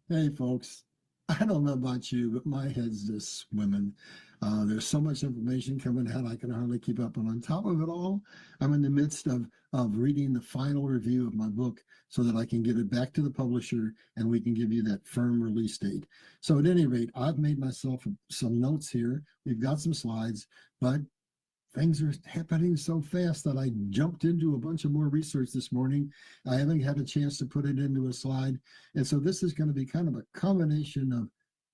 Hey, folks. I don't know about you, but my head's just swimming. There's so much information coming out, I can hardly keep up. And on top of it all, I'm in the midst of reading the final review of my book so that I can get it back to the publisher and we can give you that firm release date. So, at any rate, I've made myself some notes here. We've got some slides, but things are happening so fast that I jumped into a bunch of more research this morning. I haven't had a chance to put it into a slide. And so this is going to be kind of a combination of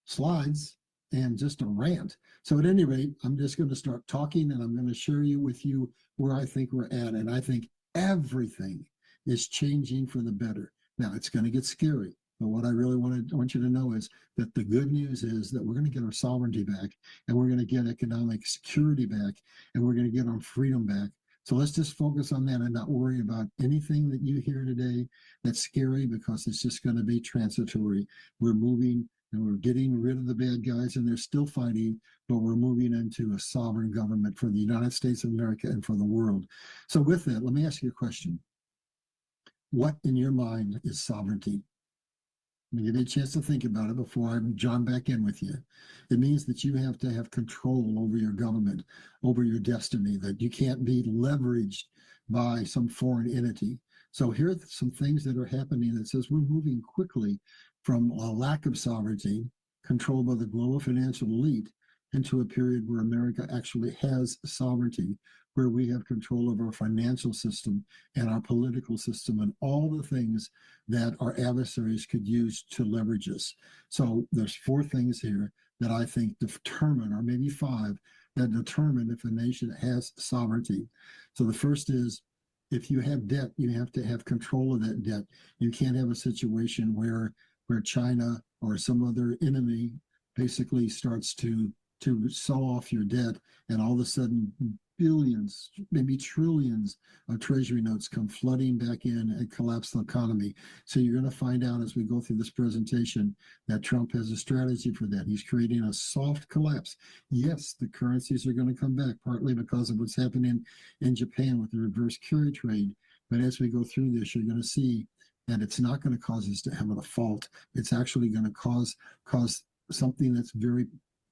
slides and just a rant. So at any rate, I'm just going to start talking and I'm going to share with you where I think we're at. And I think everything is changing for the better. Now it's going to get scary. But what I really want you to know is that the good news is that we're going to get our sovereignty back and we're going to get economic security back and we're going to get our freedom back. So let's just focus on that and not worry about anything that you hear today that's scary because it's just going to be transitory. We're moving and we're getting rid of the bad guys and they're still fighting, but we're moving into a sovereign government for the United States of America and for the world. So with that, let me ask you a question. What in your mind is sovereignty? Let me give you a chance to think about it before I jump back in with you. It means that you have to have control over your government, over your destiny, that you can't be leveraged by some foreign entity. So here are some things that are happening that says we're moving quickly from a lack of sovereignty, controlled by the global financial elite, into a period where America actually has sovereignty, where we have control of our financial system and our political system and all the things that our adversaries could use to leverage us. So there's four things here that I think determine, or maybe five, that determine if a nation has sovereignty. So the first is if you have debt, you have to have control of that debt. You can't have a situation where China or some other enemy basically starts to sell off your debt and all of a sudden billions, maybe trillions of treasury notes come flooding back in and collapse the economy. So you're going to find out as we go through this presentation that Trump has a strategy for that. He's creating a soft collapse. Yes, the currencies are going to come back, partly because of what's happening in Japan with the reverse carry trade. But as we go through this, you're going to see that it's not going to cause us to have a default. It's actually going to cause something that's very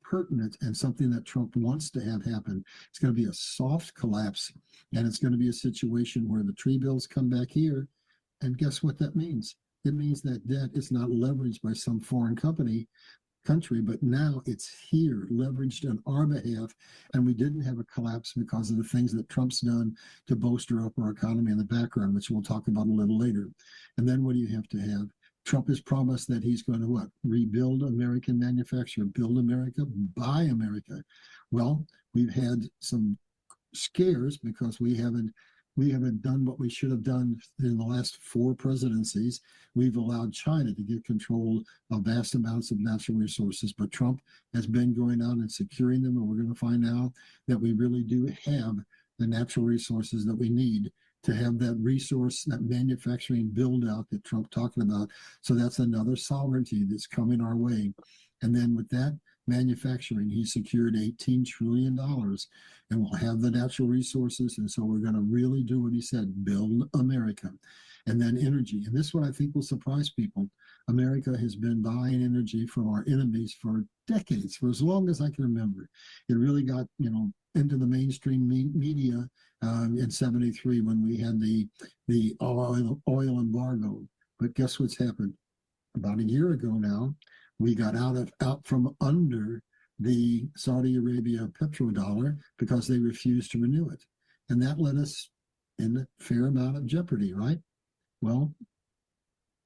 pertinent and something that Trump wants to have happen. It's going to be a soft collapse, and it's going to be a situation where the tree bills come back here. And guess what that means? It means that debt is not leveraged by some foreign country, but now it's here, leveraged on our behalf. And we didn't have a collapse because of the things that Trump's done to bolster up our economy in the background, which we'll talk about a little later. And then what do you have to have? Trump has promised that he's going to what? Rebuild American manufacturing, build America, buy America. Well, we've had some scares because we haven't done what we should have done in the last four presidencies. We've allowed China to get control of vast amounts of natural resources, but Trump has been going out and securing them, and we're going to find out that we really do have the natural resources that we need to have that resource, that manufacturing build out that Trump talking about. So that's another sovereignty that's coming our way. And then with that manufacturing, he secured $18 trillion and we'll have the natural resources. And so we're going to really do what he said, build America. And then energy. And this one I think will surprise people. America has been buying energy from our enemies for decades, for as long as I can remember. It really got, into the mainstream media in '73 when we had the oil embargo. But guess what's happened? About a year ago now, we got out from under the Saudi Arabia petrodollar because they refused to renew it, and that led us in a fair amount of jeopardy, right? Well,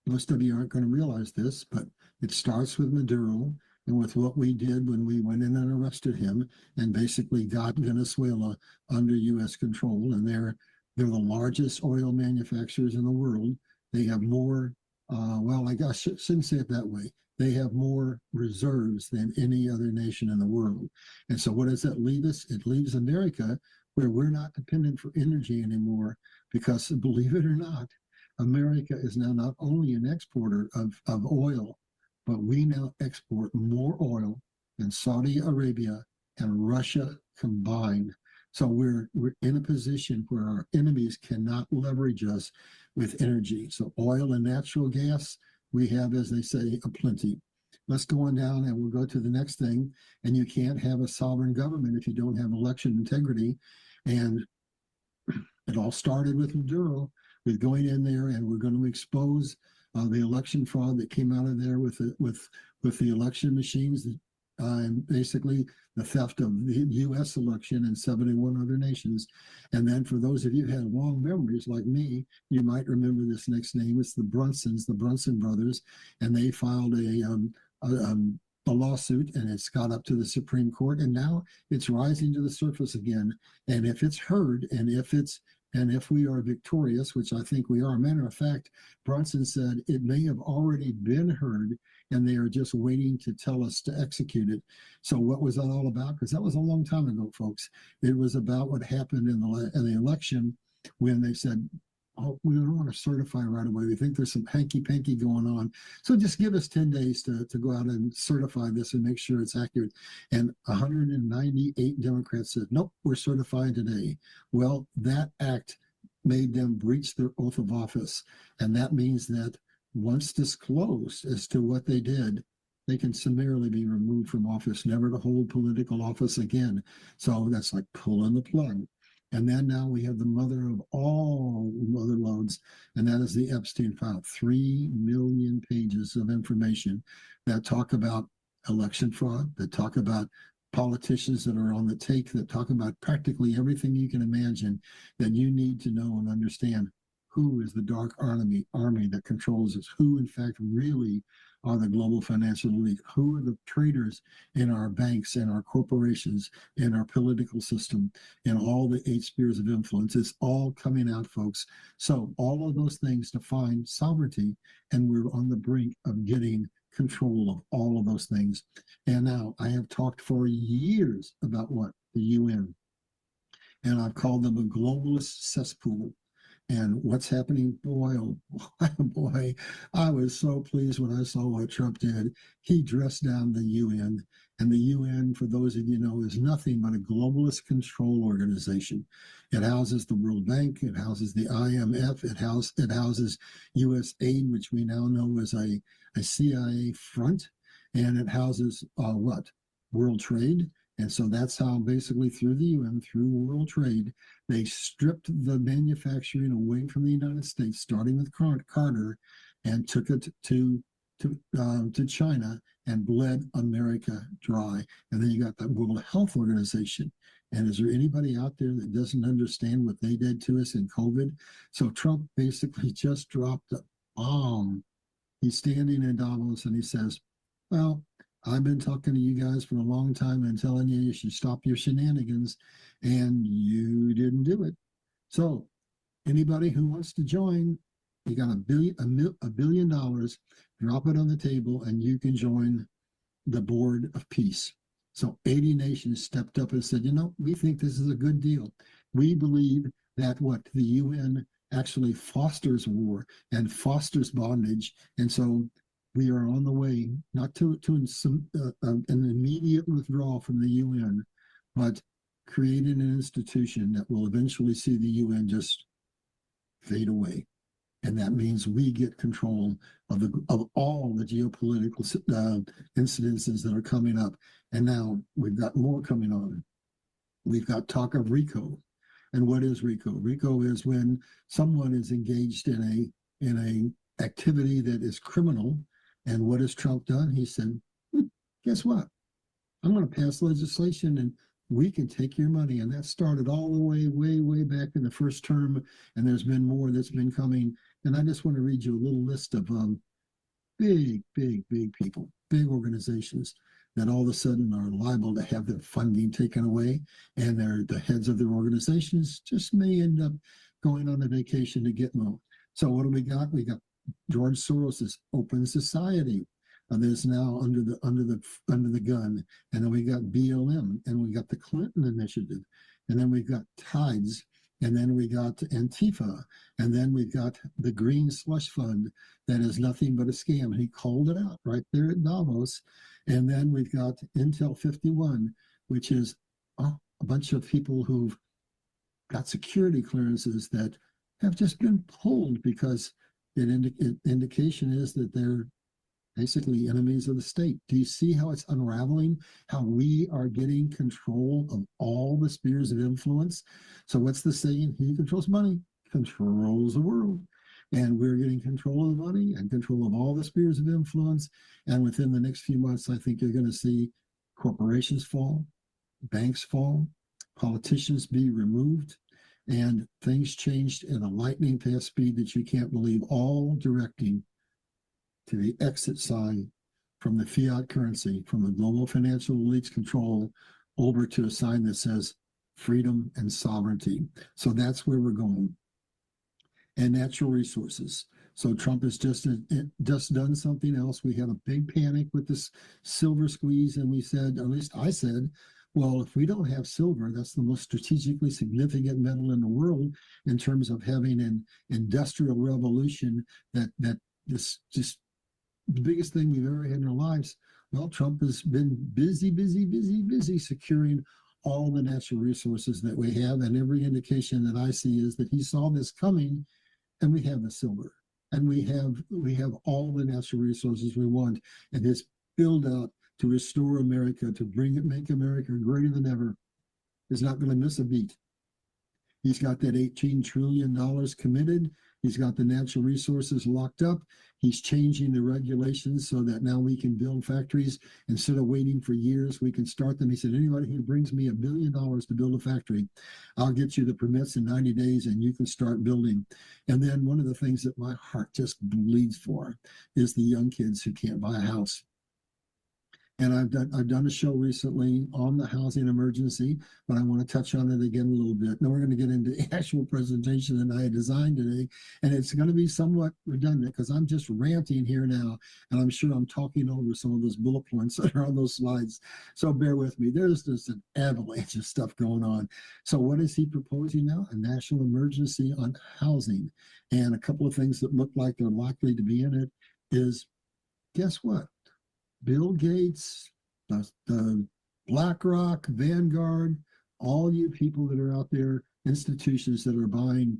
most of you aren't going to realize this, but it starts with Maduro and with what we did when we went in and arrested him and basically got Venezuela under U.S. control. And they're the largest oil manufacturers in the world. They have more, well, I guess I shouldn't say it that way. They have more reserves than any other nation in the world. And so what does that leave us? It leaves America where we're not dependent for energy anymore because, believe it or not, America is now not only an exporter of oil, but we now export more oil than Saudi Arabia and Russia combined. So we're in a position where our enemies cannot leverage us with energy. So oil and natural gas, we have, as they say, a plenty. Let's go on down and we'll go to the next thing. And you can't have a sovereign government if you don't have election integrity. And it all started with Maduro, with going in there, and we're going to expose the election fraud that came out of there with the election machines, and basically the theft of the U.S. election and 71 other nations. And then for those of you who have long memories like me, you might remember this next name. It's the Brunsons, the Brunson brothers, and they filed a lawsuit, and it's got up to the Supreme Court, and now it's rising to the surface again. And if it's heard, and if we are victorious, which I think we are, matter of fact, Brunson said it may have already been heard, and they are just waiting to tell us to execute it. So what was that all about? Because that was a long time ago, folks. It was about what happened in the election when they said, oh, we don't want to certify right away. We think there's some hanky-panky going on. So just give us 10 days to go out and certify this and make sure it's accurate. And 198 Democrats said, nope, we're certifying today. Well, that act made them breach their oath of office. And that means that once disclosed as to what they did, they can summarily be removed from office, never to hold political office again. So that's like pulling the plug. And then now we have the mother of all mother loads, and that is the Epstein file. 3 million pages of information that talk about election fraud, that talk about politicians that are on the take, that talk about practically everything you can imagine that you need to know and understand. Who is the dark army that controls us? Who, in fact, really are the global financial elite? Who are the traders in our banks and our corporations, in our political system, in all the 8 spheres of influence? It's all coming out, folks. So all of those things define sovereignty, and we're on the brink of getting control of all of those things. And now I have talked for years about what? The UN. And I've called them a globalist cesspool. And what's happening, boy, oh boy, I was so pleased when I saw what Trump did. He dressed down the UN. And the UN, for those of you know, is nothing but a globalist control organization. It houses the World Bank. It houses the IMF. It houses U.S. aid, which we now know is a CIA front. And it houses what? World trade. And so that's how basically through the UN, through world trade, they stripped the manufacturing away from the United States, starting with Carter, and took it to China and bled America dry. And then you got the World Health Organization. And is there anybody out there that doesn't understand what they did to us in COVID? So Trump basically just dropped a bomb. He's standing in Davos and he says, well, I've been talking to you guys for a long time and telling you should stop your shenanigans, and you didn't do it. So anybody who wants to join, you got $1 billion, drop it on the table, and you can join the Board of Peace. So 80 nations stepped up and said, we think this is a good deal. We believe that the UN actually fosters war and fosters bondage. And so we are on the way, not to an immediate withdrawal from the UN, but creating an institution that will eventually see the UN just fade away. And that means we get control of all the geopolitical incidences that are coming up. And now we've got more coming on. We've got talk of RICO. And what is RICO? RICO is when someone is engaged in a activity that is criminal. And what has Trump done? He said, guess what? I'm going to pass legislation and we can take your money. And that started all the way, way back in the first term. And there's been more that's been coming. And I just want to read you a little list of big people, big organizations that all of a sudden are liable to have their funding taken away. And the heads of their organizations just may end up going on a vacation to Gitmo. So what do we got? We got George Soros's Open Society. That's now under the gun. And then we got BLM, and we got the Clinton Initiative, and then we've got Tides, and then we got Antifa, and then we've got the Green Slush Fund that is nothing but a scam. He called it out right there at Davos. And then we've got Intel 51, which is a bunch of people who've got security clearances that have just been pulled because indication is that they're basically enemies of the state. Do you see how it's unraveling? How we are getting control of all the spheres of influence? So what's the saying? He who controls money controls the world. And we're getting control of the money and control of all the spheres of influence. And within the next few months, I think you're going to see corporations fall, banks fall, politicians be removed, and things changed at a lightning fast speed that you can't believe, all directing to the exit sign from the fiat currency, from the global financial elites control, over to a sign that says freedom and sovereignty. So that's where we're going. And natural resources. So Trump has just done something else. We had a big panic with this silver squeeze, and we said, or at least I said, well, if we don't have silver, that's the most strategically significant metal in the world in terms of having an industrial revolution that this just the biggest thing we've ever had in our lives. Well, Trump has been busy securing all the natural resources that we have, and every indication that I see is that he saw this coming, and we have the silver, and we have all the natural resources we want, and his build out to restore America, to make America greater than ever, is not going to miss a beat. He's got that $18 trillion committed. He's got the natural resources locked up. He's changing the regulations so that now we can build factories. Instead of waiting for years, we can start them. He said, anybody who brings me $1 billion to build a factory, I'll get you the permits in 90 days and you can start building. And then one of the things that my heart just bleeds for is the young kids who can't buy a house. And I've done a show recently on the housing emergency, but I want to touch on it again a little bit. Now we're going to get into the actual presentation that I had designed today, and it's going to be somewhat redundant because I'm just ranting here now, and I'm sure I'm talking over some of those bullet points that are on those slides. So bear with me. There's just an avalanche of stuff going on. So what is he proposing now? A national emergency on housing. And a couple of things that look like they're likely to be in it is, guess what? Bill Gates, the BlackRock, Vanguard, all you people that are out there, institutions that are buying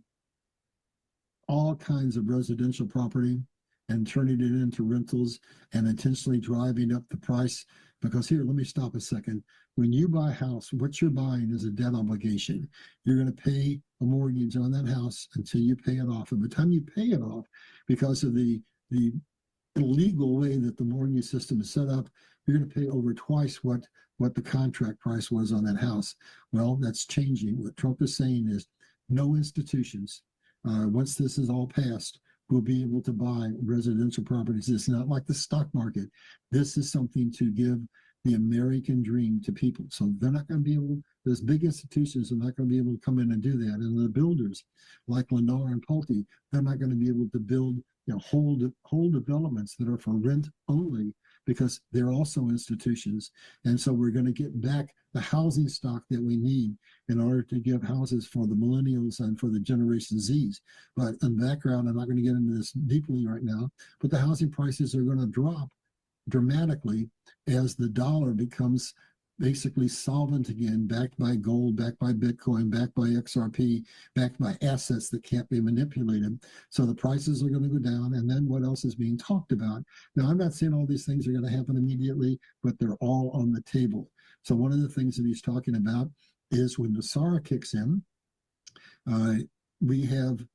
all kinds of residential property and turning it into rentals and intentionally driving up the price. Because here, let me stop a second. When you buy a house, what you're buying is a debt obligation. You're going to pay a mortgage on that house until you pay it off. And by the time you pay it off, because of the illegal way that the mortgage system is set up, you're going to pay over twice what the contract price was on that house. Well, that's changing. What Trump is saying is no institutions, once this is all passed, will be able to buy residential properties. It's not like the stock market. This is something to give the American dream to people. So they're not going to be able, those big institutions are not going to be able to come in and do that. And the builders like Lennar and Pulte, they're not going to be able to build whole developments that are for rent only, because they're also institutions. And so we're going to get back the housing stock that we need in order to give houses for the millennials and for the Generation Zs. But in the background, I'm not going to get into this deeply right now, but the housing prices are going to drop dramatically as the dollar becomes basically solvent again, backed by gold, backed by Bitcoin, backed by XRP, backed by assets that can't be manipulated. So the prices are going to go down. And then what else is being talked about? Now, I'm not saying all these things are going to happen immediately, but they're all on the table. So one of the things that he's talking about is when the SARA kicks in, we have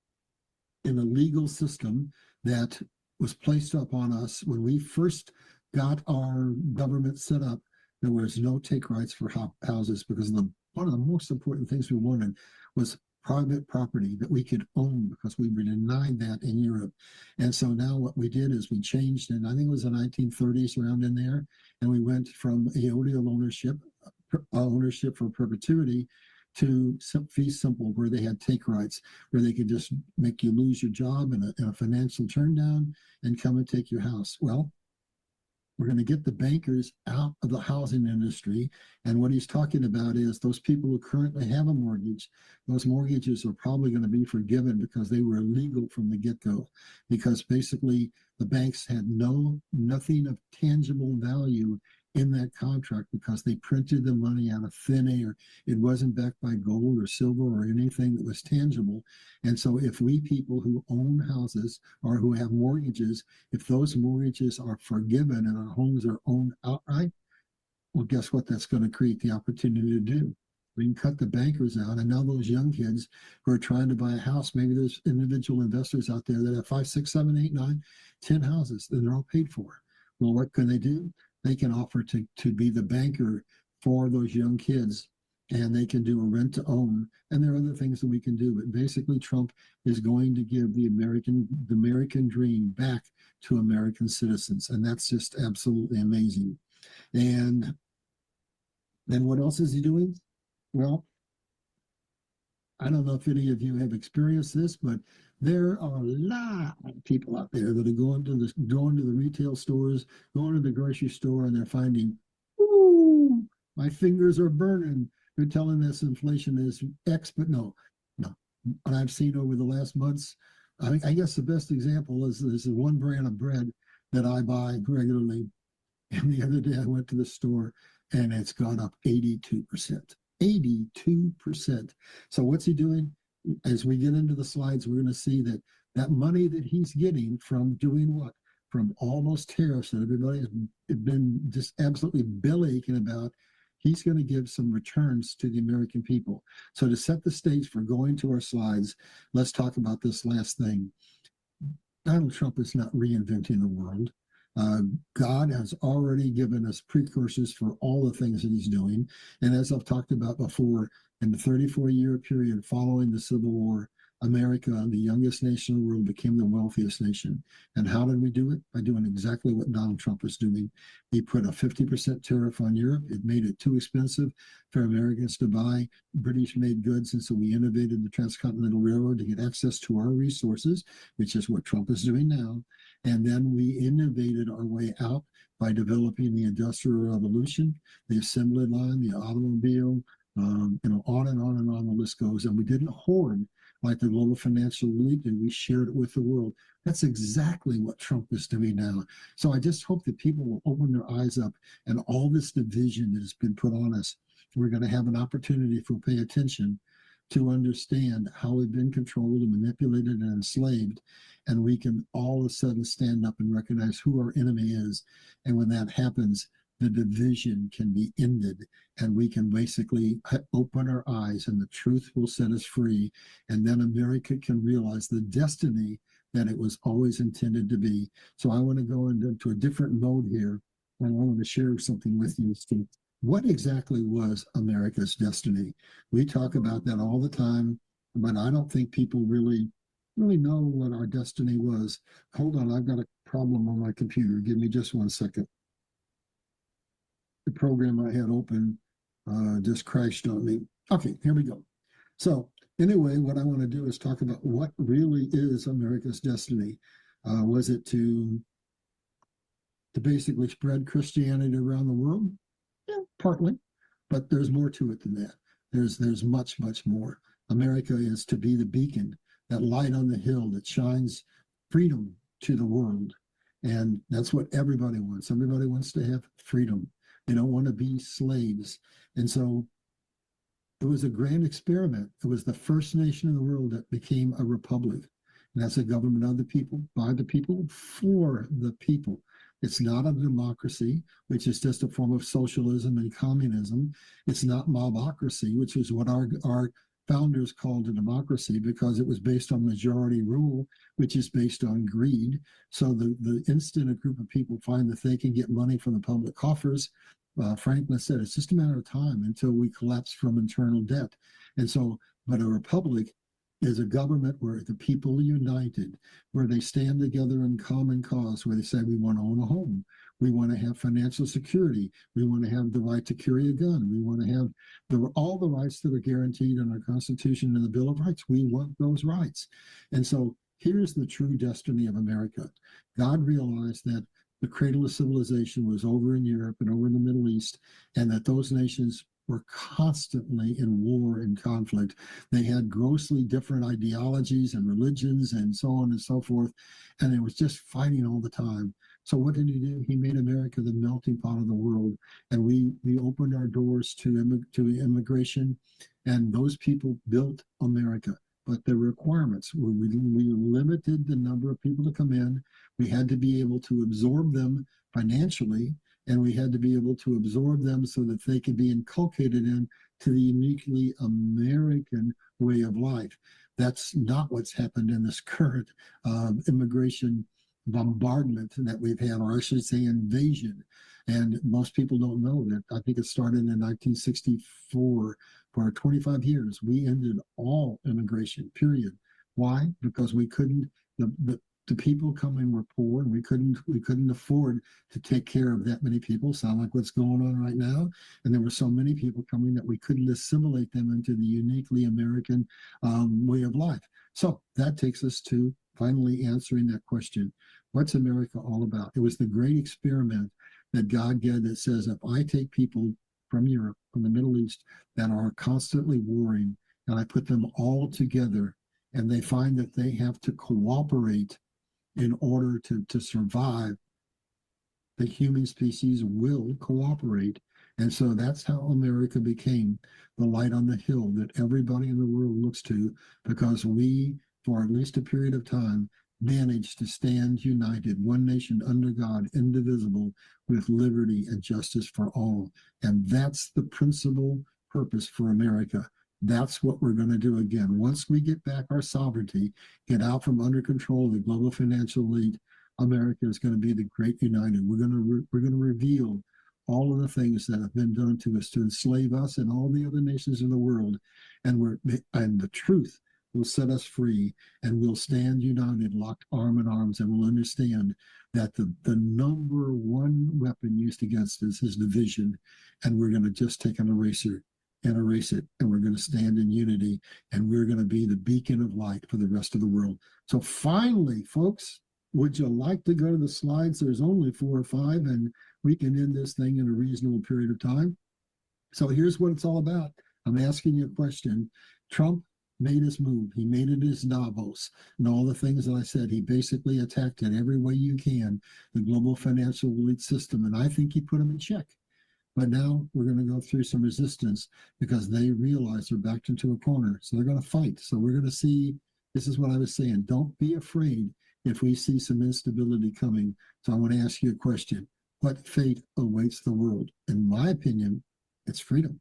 an illegal system that was placed upon us when we first got our government set up. There was no take rights for houses because one of the most important things we wanted was private property that we could own, because we were denied that in Europe. And so now what we did is we changed, and I think it was the 1930s around in there, and we went from aodial ownership for perpetuity to fee simple, where they had take rights, where they could just make you lose your job in a financial turndown and come and take your house. Well, we're going to get the bankers out of the housing industry. And what he's talking about is those people who currently have a mortgage, those mortgages are probably going to be forgiven because they were illegal from the get-go. Because basically the banks had nothing of tangible value in that contract because they printed the money out of thin air. It wasn't backed by gold or silver or anything that was tangible. And so if we people who own houses or who have mortgages, if those mortgages are forgiven and our homes are owned outright, well, guess what? That's going to create the opportunity to do. We can cut the bankers out. And now those young kids who are trying to buy a house, maybe there's individual investors out there that have 5, 6, 7, 8, 9, 10 houses, and they're all paid for. Well, what can they do? They can offer to be the banker for those young kids, and they can do a rent to own. And there are other things that we can do. But basically, Trump is going to give the American dream back to American citizens. And that's just absolutely amazing. And then what else is he doing? Well, I don't know if any of you have experienced this, but there are a lot of people out there that are going to the retail stores, going to the grocery store, and they're finding, ooh, my fingers are burning. They're telling us inflation is X, but no. What I've seen over the last months, I guess the best example is one brand of bread that I buy regularly. And the other day I went to the store and it's gone up 82%. 82%. So what's he doing? As we get into the slides, we're going to see that that money that he's getting from doing what? From all those tariffs that everybody's been just absolutely belly aching about, he's going to give some returns to the American people. So to set the stage for going to our slides, let's talk about this last thing. Donald Trump is not reinventing the world. God has already given us precursors for all the things that he's doing. And as I've talked about before, in the 34-year period following the Civil War, America, the youngest nation in the world, became the wealthiest nation. And how did we do it? By doing exactly what Donald Trump is doing. He put a 50% tariff on Europe. It made it too expensive for Americans to buy British-made goods. And so we innovated the Transcontinental Railroad to get access to our resources, which is what Trump is doing now. And then we innovated our way out by developing the Industrial Revolution, the assembly line, the automobile, on and on and on the list goes. And we didn't hoard like the global financial elite did. We shared it with the world. That's exactly what Trump is doing now. So I just hope that people will open their eyes up, and all this division that has been put on us, we're going to have an opportunity, if we'll pay attention, to understand how we've been controlled and manipulated and enslaved. And we can all of a sudden stand up and recognize who our enemy is. And when that happens, the division can be ended, and we can basically open our eyes, and the truth will set us free. And then America can realize the destiny that it was always intended to be. So I want to go into a different mode here, and I want to share something with you, Steve. What exactly was America's destiny? We talk about that all the time, but I don't think people really know what our destiny was. Hold on, I've got a problem on my computer. Give me just 1 second. The program I had open just crashed on me. Okay, here we go. So anyway, what I want to do is talk about what really is America's destiny. Was it to basically spread Christianity around the world? Yeah, partly, but there's more to it than that. There's much, much more. America is to be the beacon, that light on the hill that shines freedom to the world. And that's what everybody wants. Everybody wants to have freedom. They don't want to be slaves. And so it was a grand experiment. It was the first nation in the world that became a republic. And that's a government of the people, by the people, for the people. It's not a democracy, which is just a form of socialism and communism. It's not mobocracy, which is what our founders called a democracy, because it was based on majority rule, which is based on greed. So the instant a group of people find that they can get money from the public coffers, Franklin said, it's just a matter of time until we collapse from internal debt. And so, but a republic is a government where the people are united, where they stand together in common cause, where they say, we want to own a home. We want to have financial security. We want to have the right to carry a gun. We want to have all the rights that are guaranteed in our Constitution and the Bill of Rights. We want those rights. And so here's the true destiny of America. God realized that the cradle of civilization was over in Europe and over in the Middle East, and that those nations were constantly in war and conflict. They had grossly different ideologies and religions and so on and so forth, and it was just fighting all the time. So what did he do? He made America the melting pot of the world, and we opened our doors to immigration, and those people built America. But the requirements were we limited the number of people to come in. We had to be able to absorb them financially, and we had to be able to absorb them so that they could be inculcated into the uniquely American way of life. That's not what's happened in this current immigration bombardment that we've had, or I should say invasion. And most people don't know that. I think it started in 1964. For 25 years, we ended all immigration, period. Why? Because we couldn't, the people coming were poor, and we couldn't afford to take care of that many people. Sound like what's going on right now. And there were so many people coming that we couldn't assimilate them into the uniquely American way of life. So that takes us to finally answering that question. What's America all about? It was the great experiment that God did that says, if I take people from Europe, from the Middle East, that are constantly warring, and I put them all together, and they find that they have to cooperate in order to survive, the human species will cooperate. And so that's how America became the light on the hill that everybody in the world looks to, because we, for at least a period of time, managed to stand united, one nation under God, indivisible, with liberty and justice for all. And that's the principal purpose for America. That's what we're going to do again. Once we get back our sovereignty, get out from under control of the global financial elite, America is going to be the great united. We're going to reveal all of the things that have been done to us to enslave us and all the other nations in the world, and the truth will set us free, and we'll stand united, locked arm in arms, and we'll understand that the number one weapon used against us is division, and we're going to just take an eraser and erase it, and we're going to stand in unity, and we're going to be the beacon of light for the rest of the world. So finally, folks, would you like to go to the slides? There's only 4 or 5, and we can end this thing in a reasonable period of time. So here's what it's all about. I'm asking you a question. Trump made his move. He made it his Davos, and all the things that I said. He basically attacked it every way you can, the global financial elite system, and I think he put them in check. But now we're going to go through some resistance because they realize they're backed into a corner. So they're going to fight. So we're going to see, this is what I was saying, don't be afraid if we see some instability coming. So I want to ask you a question. What fate awaits the world? In my opinion, it's freedom.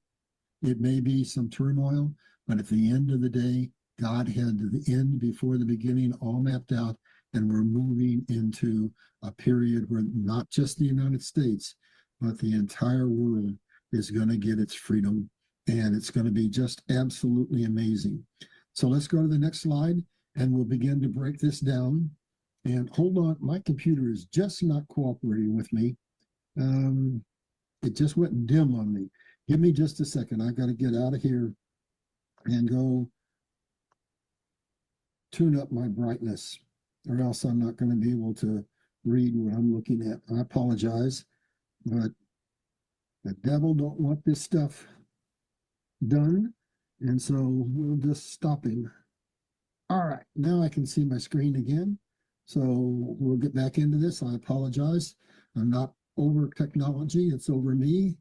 It may be some turmoil, but at the end of the day, God had the end before the beginning all mapped out, and we're moving into a period where not just the United States, but the entire world is going to get its freedom, and it's going to be just absolutely amazing. So let's go to the next slide, and we'll begin to break this down. And hold on, my computer is just not cooperating with me. It just went dim on me. Give me just a second. I got to get out of here and go tune up my brightness, or else I'm not going to be able to read what I'm looking at. I apologize, but the devil don't want this stuff done, and so we'll just stop him. All right, now I can see my screen again, so we'll get back into this. I apologize. I'm not over technology, it's over me.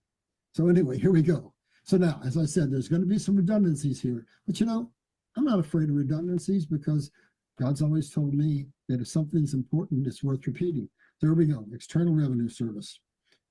So anyway, here we go. So now, as I said, there's going to be some redundancies here, but you know, I'm not afraid of redundancies because God's always told me that if something's important, it's worth repeating. There we go, External Revenue Service.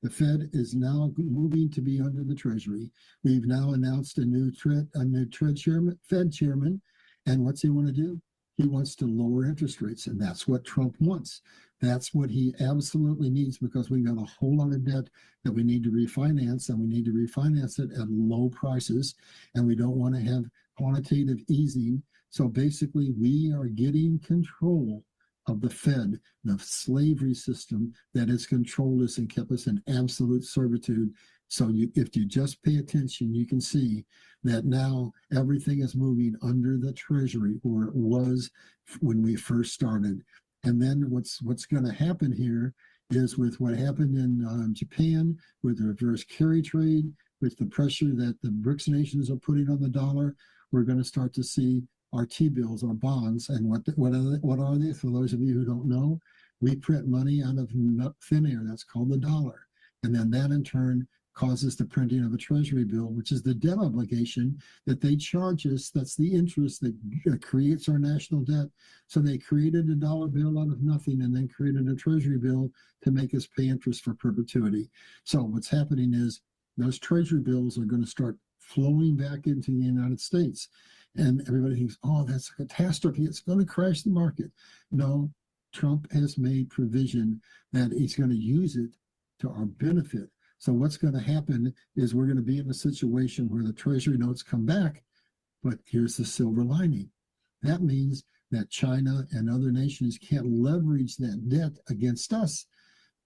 The Fed is now moving to be under the Treasury. We've now announced a new Fed chairman, and what's he want to do? He wants to lower interest rates, and that's what Trump wants. That's what he absolutely needs, because we've got a whole lot of debt that we need to refinance, and we need to refinance it at low prices, and we don't want to have quantitative easing. So basically, we are getting control of the Fed, the slavery system that has controlled us and kept us in absolute servitude. So if you just pay attention, you can see that now everything is moving under the Treasury, or it was when we first started. And then what's going to happen here is, with what happened in Japan, with the reverse carry trade, with the pressure that the BRICS nations are putting on the dollar, we're going to start to see our T-bills, our bonds. And what are they? For those of you who don't know, We print money out of thin air. That's called the dollar. And then that in turn causes the printing of a treasury bill, which is the debt obligation that they charge us. That's the interest that creates our national debt. So they created a dollar bill out of nothing and then created a treasury bill to make us pay interest for perpetuity. So what's happening is those treasury bills are going to start flowing back into the United States. And everybody thinks, oh, that's a catastrophe. It's going to crash the market. No, Trump has made provision that he's going to use it to our benefit. So what's going to happen is we're going to be in a situation where the treasury notes come back, but here's the silver lining. That means that China and other nations can't leverage that debt against us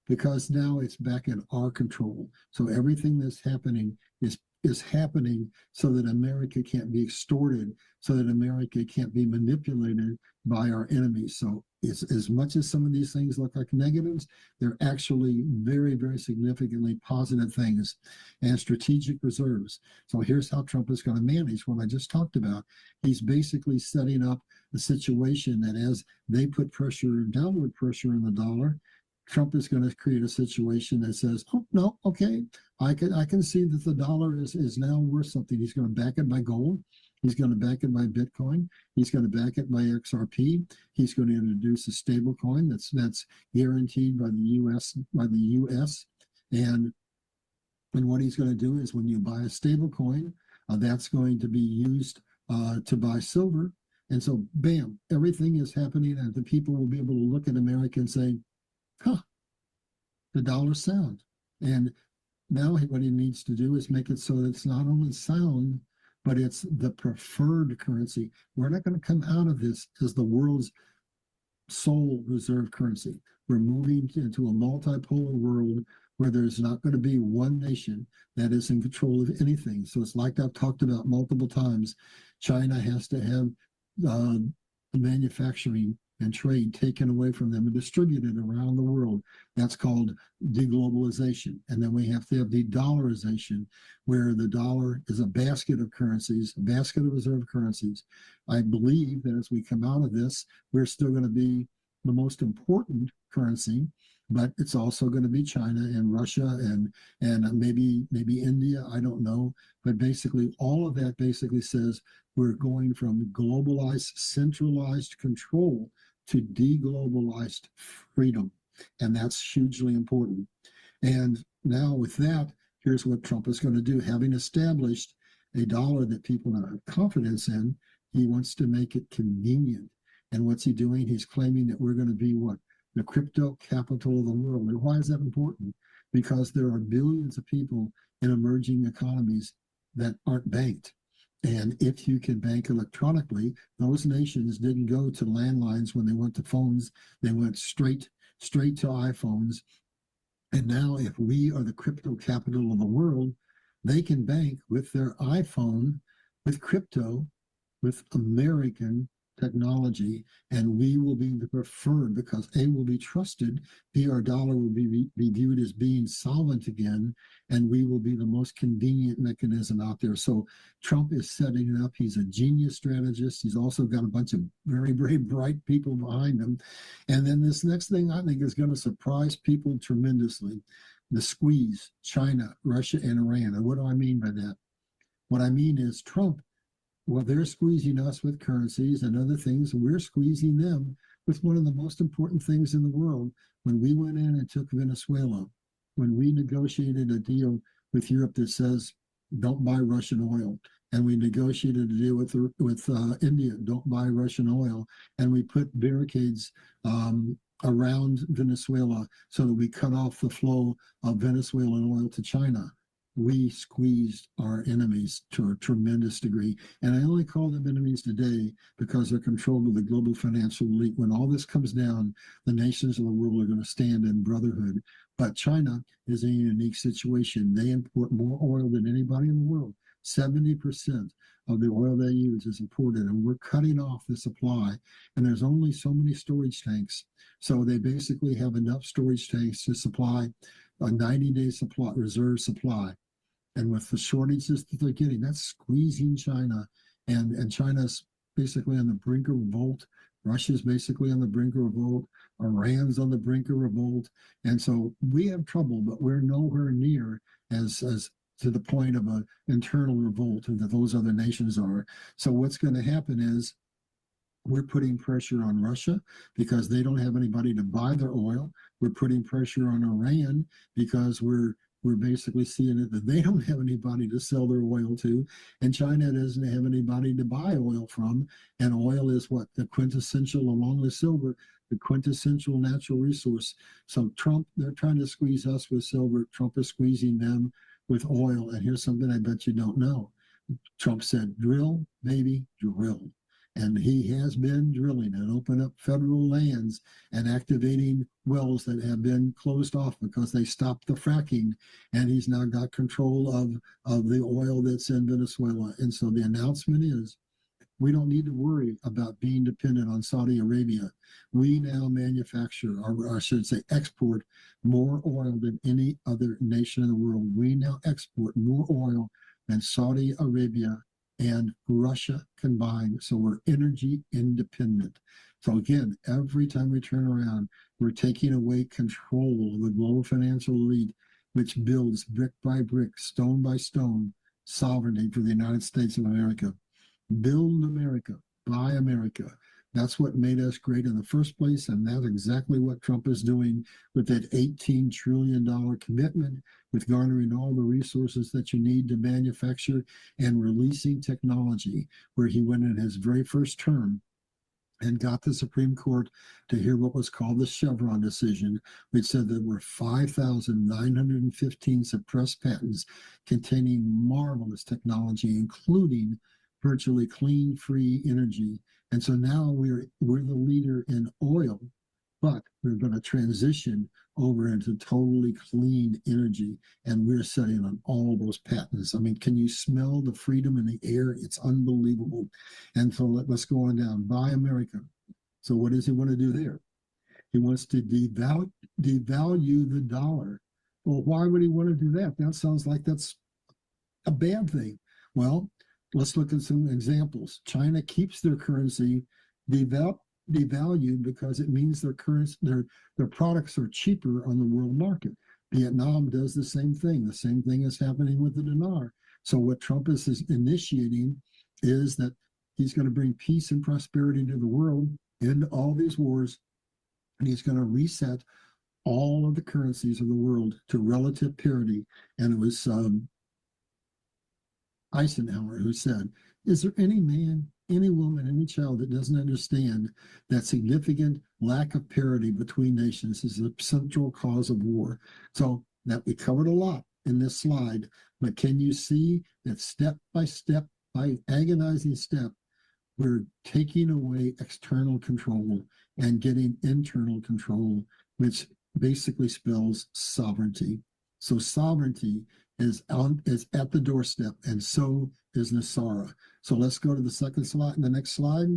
because now it's back in our control. So everything that's happening is happening so that America can't be extorted, so that America can't be manipulated by our enemies. So it's, as much as some of these things look like negatives, they're actually very, very significantly positive things. And strategic reserves. So here's how Trump is going to manage what I just talked about. He's basically setting up a situation that as they put pressure, downward pressure on the dollar, Trump is going to create a situation that says, oh, no, okay, I can see that the dollar is now worth something. He's going to back it by gold. He's going to back it by Bitcoin. He's going to back it by XRP. He's going to introduce a stable coin that's guaranteed by the US. And what he's going to do is when you buy a stable coin, that's going to be used to buy silver. And so, bam, everything is happening, and the people will be able to look at America and say, huh, the dollar's sound. And now what he needs to do is make it so that it's not only sound, but it's the preferred currency. We're not going to come out of this as the world's sole reserve currency. We're moving into a multipolar world where there's not going to be one nation that is in control of anything. So it's like I've talked about multiple times. China has to have manufacturing and trade taken away from them and distributed around the world. That's called deglobalization. And then we have to have de-dollarization, where the dollar is a basket of currencies, a basket of reserve currencies. I believe that as we come out of this, we're still going to be the most important currency, but it's also going to be China and Russia and maybe India, I don't know. But basically, all of that basically says we're going from globalized, centralized control to deglobalized freedom. And that's hugely important. And now with that, here's what Trump is going to do. Having established a dollar that people have confidence in, he wants to make it convenient. And what's he doing? He's claiming that we're going to be what? The crypto capital of the world. And why is that important? Because there are billions of people in emerging economies that aren't banked. And if you can bank electronically, those nations didn't go to landlines when they went to phones. They went straight to iPhones. And now if we are the crypto capital of the world, they can bank with their iPhone, with crypto, with American technology, and we will be the preferred because A, will be trusted, B, our dollar will be viewed as being solvent again, and we will be the most convenient mechanism out there. So Trump is setting it up. He's a genius strategist. He's also got a bunch of very, very bright people behind him. And then this next thing I think is going to surprise people tremendously, the squeeze, China, Russia, and Iran. And what do I mean by that? What I mean is Trump, well, they're squeezing us with currencies and other things. We're squeezing them with one of the most important things in the world. When we went in and took Venezuela, when we negotiated a deal with Europe that says, don't buy Russian oil, and we negotiated a deal with India, don't buy Russian oil, and we put barricades around Venezuela so that we cut off the flow of Venezuelan oil to China. We squeezed our enemies to a tremendous degree. And I only call them enemies today because they're controlled by the global financial elite. When all this comes down, the nations of the world are going to stand in brotherhood. But China is in a unique situation. They import more oil than anybody in the world. 70% of the oil they use is imported, and we're cutting off the supply. And there's only so many storage tanks. So they basically have enough storage tanks to supply a 90-day supply, reserve supply. And with the shortages that they're getting, that's squeezing China. And China's basically on the brink of revolt. Russia's basically on the brink of revolt. Iran's on the brink of revolt. And so we have trouble, but we're nowhere near as to the point of an internal revolt that those other nations are. So what's going to happen is we're putting pressure on Russia because they don't have anybody to buy their oil. We're putting pressure on Iran because we're basically seeing it that they don't have anybody to sell their oil to, and China doesn't have anybody to buy oil from. And oil is what the quintessential, along with silver, the quintessential natural resource. So Trump, they're trying to squeeze us with silver. Trump is squeezing them with oil. And here's something I bet you don't know. Trump said, drill, baby, drill. And he has been drilling and opened up federal lands and activating wells that have been closed off because they stopped the fracking. And he's now got control of the oil that's in Venezuela. And so the announcement is we don't need to worry about being dependent on Saudi Arabia. We now manufacture, or I should say export, more oil than any other nation in the world. We now export more oil than Saudi Arabia and Russia combined. So we're energy independent. So again, every time we turn around, we're taking away control of the global financial elite, which builds brick by brick, stone by stone, sovereignty for the United States of America. Build America, buy America. That's what made us great in the first place, and that's exactly what Trump is doing with that $18 trillion commitment, with garnering all the resources that you need to manufacture and releasing technology, where he went in his very first term and got the Supreme Court to hear what was called the Chevron decision, which said there were 5,915 suppressed patents containing marvelous technology, including virtually clean, free energy. And so now we're the leader in oil, but we're going to transition over into totally clean energy, and we're setting on all those patents. I mean, can you smell the freedom in the air? It's unbelievable. And so let's go on down. Buy America. So what does he want to do there? He wants to devalue the dollar. Well, why would he want to do that? That sounds like that's a bad thing. Well, let's look at some examples. China keeps their currency devalued because it means their products are cheaper on the world market. Vietnam does the same thing. The same thing is happening with the dinar. So what Trump is initiating is that he's going to bring peace and prosperity to the world, end all these wars, and he's going to reset all of the currencies of the world to relative parity. And it was Eisenhower who said, is there any man, any woman, any child that doesn't understand that significant lack of parity between nations is the central cause of war? So that we covered a lot in this slide, but can you see that step by step, by agonizing step, we're taking away external control and getting internal control, which basically spells sovereignty. So sovereignty is at the doorstep, and so is Nasara. So let's go to the second slide, the next slide,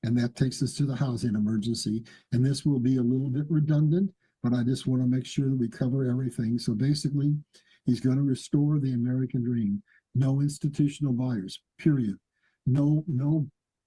and that takes us to the housing emergency. And this will be a little bit redundant, but I just want to make sure that we cover everything. So basically, he's going to restore the American dream. No institutional buyers, period. No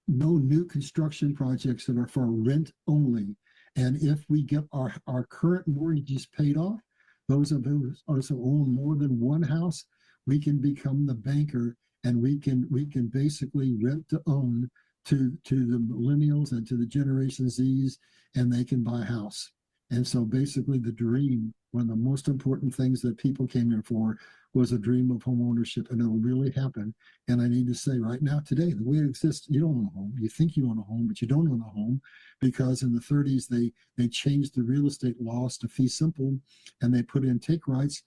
new construction projects that are for rent only. And if we get our current mortgages paid off, those of us who own more than one house, we can become the banker, and we can basically rent to own to the millennials and to the Generation Zs, and they can buy a house. And so basically the dream, one of the most important things that people came here for, was a dream of home ownership, and it'll really happen. And I need to say right now, today, the way it exists, you don't own a home. You think you own a home, but you don't own a home, because in the 30s, they changed the real estate laws to fee simple, and they put in take rights.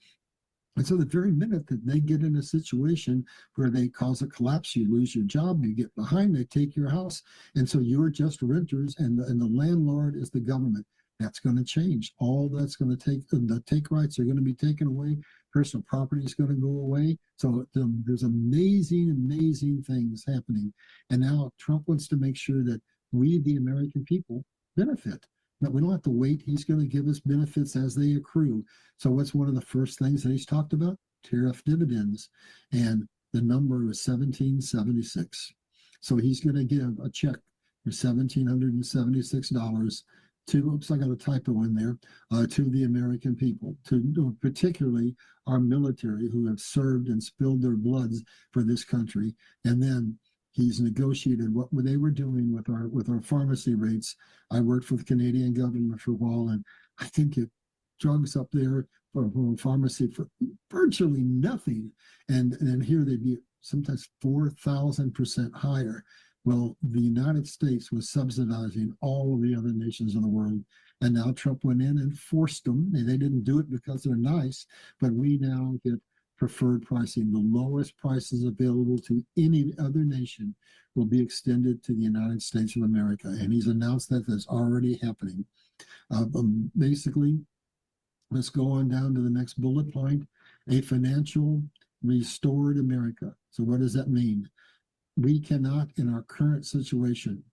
And so the very minute that they get in a situation where they cause a collapse, you lose your job, you get behind, they take your house. And so you're just renters, and the landlord is the government. That's going to change. All that's going to the take rights are going to be taken away. Personal property is going to go away. So there's amazing things happening. And now Trump wants to make sure that we, the American people, benefit. That we don't have to wait. He's going to give us benefits as they accrue. So what's one of the first things that he's talked about? Tariff dividends. And the number is 1776. So he's going to give a check for $1,776 to, oops, I got a typo in there, to the American people, to particularly our military who have served and spilled their bloods for this country. And then he's negotiated what they were doing with our pharmacy rates. I worked for the Canadian government for a while, and I think it drugs up there for pharmacy for virtually nothing. And here they'd be sometimes 4,000% higher. Well, the United States was subsidizing all of the other nations of the world. And now Trump went in and forced them. And they didn't do it because they're nice, but we now get preferred pricing. The lowest prices available to any other nation will be extended to the United States of America. And he's announced that that's already happening. Basically, let's go on down to the next bullet point, a financial restored America. So what does that mean? We cannot, in our current situation,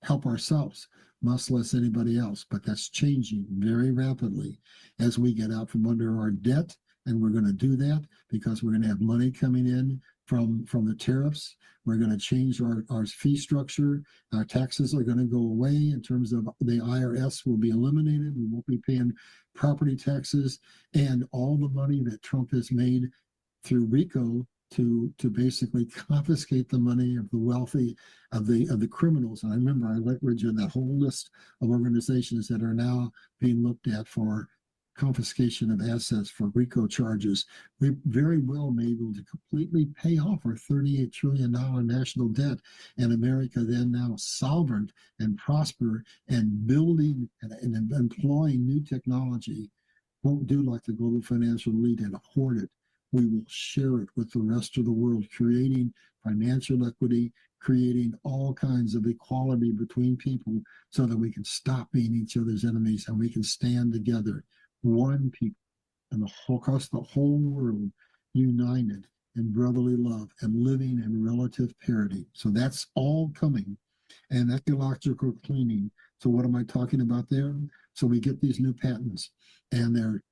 help ourselves, much less anybody else. But that's changing very rapidly as we get out from under our debt. And we're going to do that because we're going to have money coming in from the tariffs. We're going to change our fee structure. Our taxes are going to go away in terms of the IRS will be eliminated. We won't be paying property taxes. And all the money that Trump has made through RICO to basically confiscate the money of the wealthy, of the criminals. And I remember I let Richard that whole list of organizations that are now being looked at for confiscation of assets for RICO charges. We very well may be able to completely pay off our $38 trillion national debt, and America then now sovereign and prosper and building and employing new technology won't do like the global financial elite and hoard it. We will share it with the rest of the world, creating financial equity, creating all kinds of equality between people so that we can stop being each other's enemies and we can stand together, one people, and across the whole world, united in brotherly love and living in relative parity. So that's all coming. And ecological cleaning. So what am I talking about there? So we get these new patents, and they're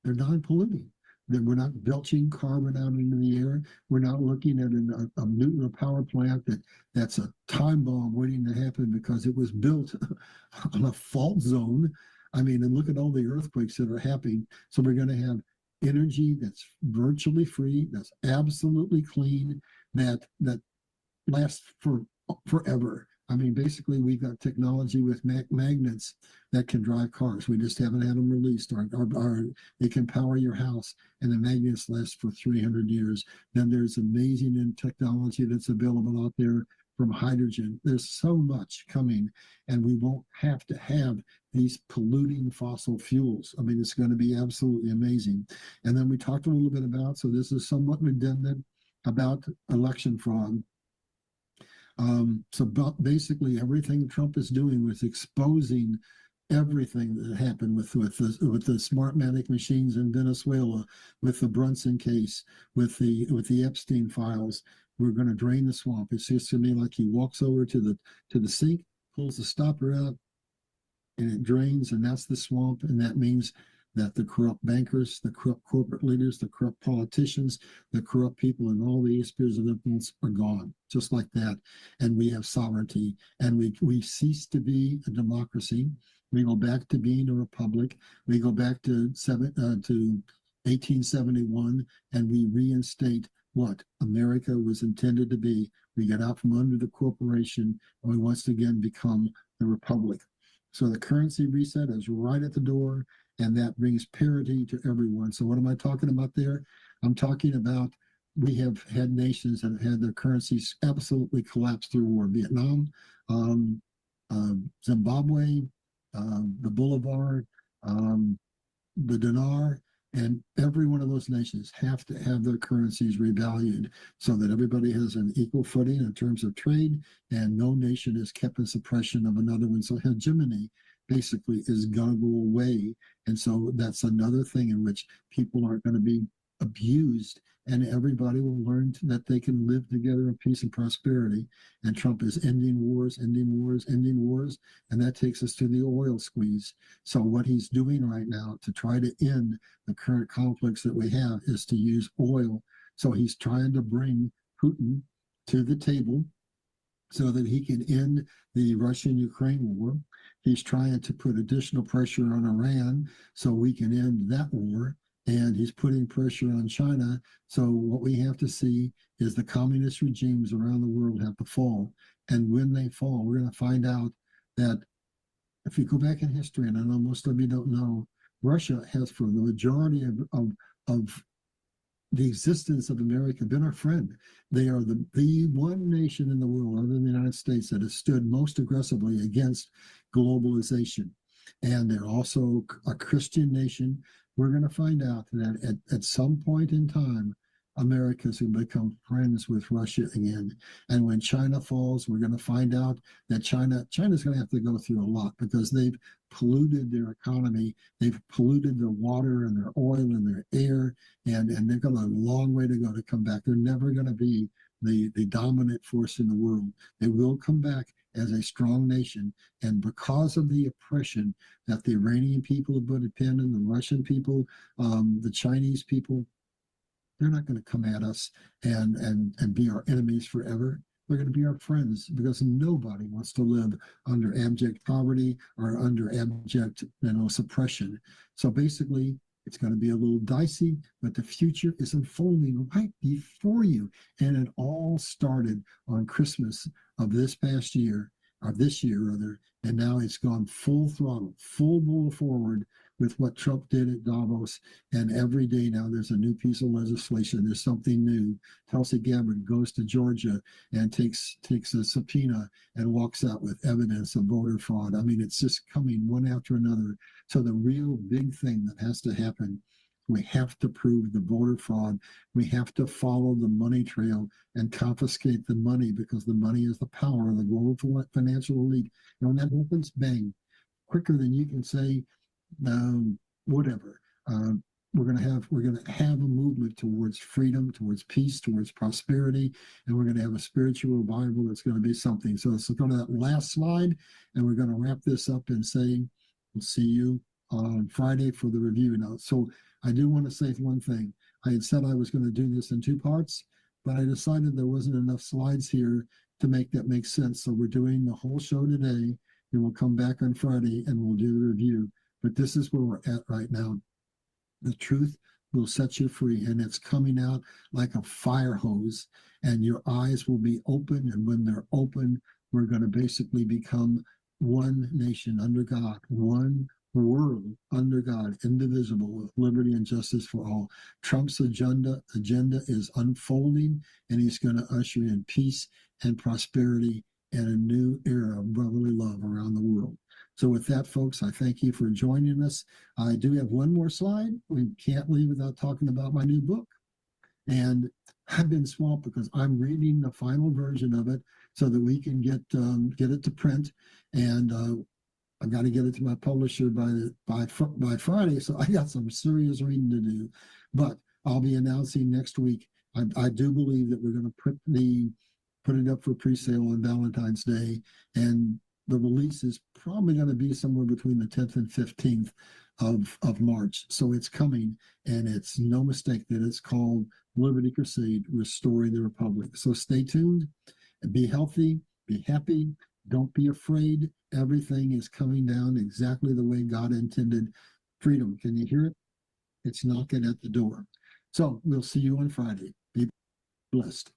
non-polluting. That we're not belching carbon out into the air. We're not looking at a nuclear power plant that's a time bomb waiting to happen because it was built on a fault zone. I mean, and look at all the earthquakes that are happening. So we're going to have energy that's virtually free, that's absolutely clean, that lasts forever. I mean, basically, we've got technology with magnets that can drive cars. We just haven't had them released. It can power your house, and the magnets last for 300 years. Then there's amazing technology that's available out there from hydrogen. There's so much coming, and we won't have to have these polluting fossil fuels. I mean, it's going to be absolutely amazing. And then we talked a little bit about, so this is somewhat redundant, about election fraud. So basically everything Trump is doing was exposing everything that happened with the Smartmatic machines in Venezuela, with the Brunson case, with the Epstein files. We're going to drain the swamp. It seems to me like he walks over to the sink, pulls the stopper out, and it drains, and that's the swamp. And that means that the corrupt bankers, the corrupt corporate leaders, the corrupt politicians, the corrupt people, and all the spheres of influence are gone, just like that. And we have sovereignty, and we cease to be a democracy. We go back to being a republic. We go back to 1871, and we reinstate what America was intended to be. We get out from under the corporation, and we once again become the republic. So the currency reset is right at the door, and that brings parity to everyone. So what am I talking about there? I'm talking about we have had nations that have had their currencies absolutely collapse through war. Vietnam, Zimbabwe, the Bolivar, the dinar, and every one of those nations have to have their currencies revalued so that everybody has an equal footing in terms of trade, and no nation is kept in suppression of another one. So hegemony basically is going to go away. And so that's another thing in which people aren't going to be abused, and everybody will learn that they can live together in peace and prosperity. And Trump is ending wars, ending wars, ending wars. And that takes us to the oil squeeze. So what he's doing right now to try to end the current conflicts that we have is to use oil. So he's trying to bring Putin to the table so that he can end the Russian-Ukraine war. He's trying to put additional pressure on Iran so we can end that war. And he's putting pressure on China. So what we have to see is the communist regimes around the world have to fall. And when they fall, we're going to find out that if you go back in history, and I know most of you don't know, Russia has, for the majority of the existence of America, been our friend. They are the one nation in the world, other than the United States, that has stood most aggressively against globalization. And they're also a Christian nation. We're going to find out that at some point in time, America's going to become friends with Russia again. And when China falls, we're going to find out that China's going to have to go through a lot because they've polluted their economy. They've polluted their water and their oil and their air, and they've got a long way to go to come back. They're never going to be the dominant force in the world. They will come back as a strong nation. And because of the oppression that the Iranian people have put a pin in, the Russian people, the Chinese people, they're not going to come at us and be our enemies forever. They're going to be our friends because nobody wants to live under abject poverty or under abject, suppression. So basically, it's going to be a little dicey, but the future is unfolding right before you. And it all started on Christmas of this past year, or this year rather, and now it's gone full throttle, full bore forward with what Trump did at Davos. And every day now there's a new piece of legislation. There's something new. Tulsi Gabbard goes to Georgia and takes a subpoena and walks out with evidence of voter fraud. I mean, it's just coming one after another. So the real big thing that has to happen, we have to prove the voter fraud. We have to follow the money trail and confiscate the money because the money is the power of the global financial elite. And when that happens, bang, quicker than you can say, whatever. We're going to have a movement towards freedom, towards peace, towards prosperity, and we're going to have a spiritual revival that's going to be something. So let's go to that last slide, and we're going to wrap this up and say we'll see you on Friday for the review. Now, so I do want to say one thing. I had said I was going to do this in two parts, but I decided there wasn't enough slides here to make that make sense. So we're doing the whole show today, and we'll come back on Friday and we'll do the review. But this is where we're at right now. The truth will set you free, and it's coming out like a fire hose, and your eyes will be open. And when they're open, we're going to basically become one nation under God, one world under God, indivisible, with liberty and justice for all. Trump's agenda is unfolding, and he's going to usher in peace and prosperity and a new era of brotherly love around the world. So with that, folks, I thank you for joining us. I do have one more slide. We can't leave without talking about my new book. And I've been swamped because I'm reading the final version of it so that we can get it to print. And I've got to get it to my publisher by Friday. So I got some serious reading to do. But I'll be announcing next week. I do believe that we're going to put it up for pre-sale on Valentine's Day. And the release is probably going to be somewhere between the 10th and 15th of March. So it's coming, and it's no mistake that it's called Liberty Crusade, Restoring the Republic. So stay tuned, be healthy, be happy, don't be afraid. Everything is coming down exactly the way God intended. Freedom, can you hear it? It's knocking at the door. So we'll see you on Friday. Be blessed.